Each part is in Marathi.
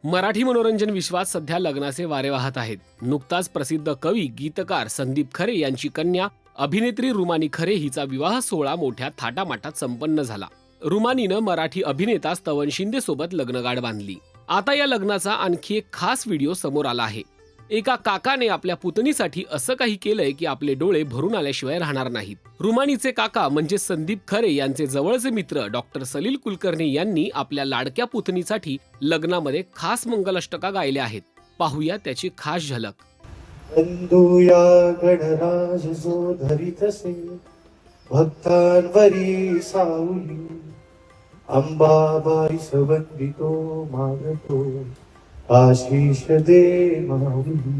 मराठी मनोरंजन विश्वात सध्या लग्नाचे वारे वाहत आहेत. नुकताच प्रसिद्ध कवी गीतकार संदीप खरे यांची कन्या अभिनेत्री रुमानी खरे हिचा विवाह सोहळा मोठ्या थाटामाटात संपन्न झाला. रुमानीनं मराठी अभिनेता स्तवन शिंदे सोबत लग्नगाठ बांधली. आता या लग्नाचा आणखी एक खास व्हिडिओ समोर आला आहे. एका काकाने आपल्या पुतणीसाठी असं काही केलंय की आपले डोळे भरून आल्याशिवाय राहणार नाहीत. रुमानीचे काका म्हणजे संदीप खरे यांचे जवळचे मित्र डॉक्टर सलील कुलकर्णी यांनी आपल्या लाडक्या पुतणीसाठी लग्नामध्ये खास मंगलाष्टका गायल्या आहेत. पाहूया त्याची खास झलक. बंधुया गणराज जो धरितसे भक्तांवरी सावली अंबाबाई सवंदितो मागतो आशीष दे माऊली.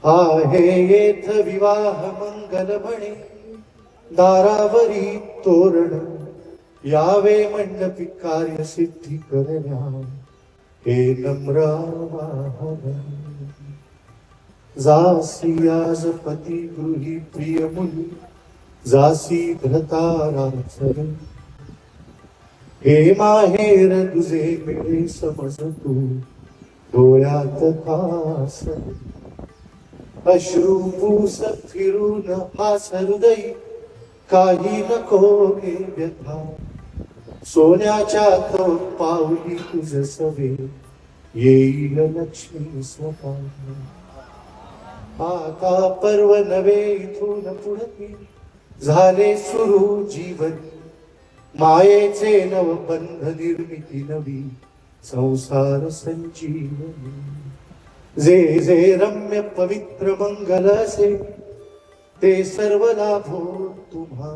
आहे येथ विवाह मंगल म्हणे दारावरी तोरण यावे मंडपी कार्य सिद्धी करण्या हे नम्र आवाहन. जासी आज पती गृही प्रिय मुली जासी भ्रताराचर हे माहेर तुझे मिळे समज तू डोळ्यात खास. अश्रू पूस फिरून हास हृदयी काही नको घे व्यथा सोन्याच्या पावली तुझ सवे येईल लक्ष्मी स्वतः. आता पर्व नवे इथून पुढे झाले सुरू जीवन मायेचे नवबंध निर्मिती नवी संसार संजीवनी. जे जे रम्य पवित्र मंगल असे ते सर्व लाभो तुम्हा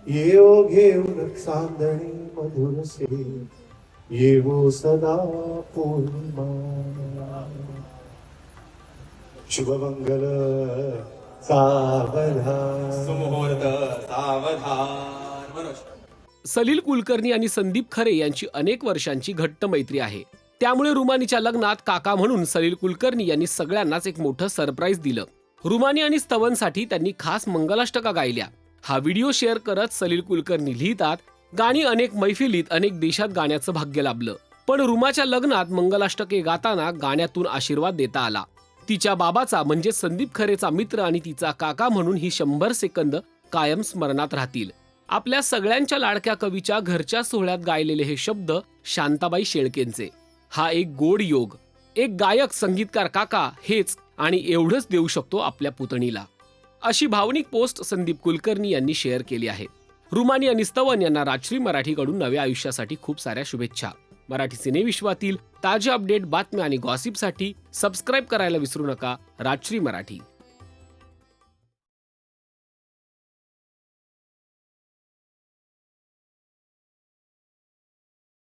येओ घेऊन चांदणे मधुर से येवो सदा पौर्णिमा. शुभमंगल सावधान सुमुहूर्त सावधान. मनोज सलील कुलकर्णी आणि संदीप खरे यांची अनेक वर्षांची घट्ट मैत्री आहे. त्यामुळे रुमानीच्या लग्नात काका म्हणून सलील कुलकर्णी यांनी सगळ्यांनाच एक मोठं सरप्राईज दिलं. रुमानी आणि स्तवनसाठी त्यांनी खास मंगलाष्टका गायल्या. हा व्हिडिओ शेअर करत सलील कुलकर्णी लिहितात, गाणी अनेक मैफिलीत अनेक देशात गाण्याचं भाग्य लाभलं, पण रुमाच्या लग्नात मंगलाष्टके गाताना गाण्यातून आशीर्वाद देता आला. तिच्या बाबाचा म्हणजे संदीप खरेचा मित्र आणि तिचा काका म्हणून ही 100 सेकंद कायम स्मरणात राहतील. आपल्या सगळ्यांच्या लाडक्या कवीच्या घरच्या सोहळ्यात गायलेले हे शब्द शांताबाई शेळकेंचे. हा एक गोड योग. एक गायक संगीतकार काका हेच आणि एवढंच देऊ शकतो आपल्या पुतणीला. अशी भावनिक पोस्ट संदीप कुलकर्णी यांनी शेअर केली आहे. रुमानी आणि स्तवन यांना राजश्री मराठीकडून नव्या आयुष्यासाठी खूप साऱ्या शुभेच्छा. मराठी सिनेविश्वातील ताज्या अपडेट, बातम्या आणि गॉसिपसाठी सबस्क्राईब करायला विसरू नका. राजश्री मराठी.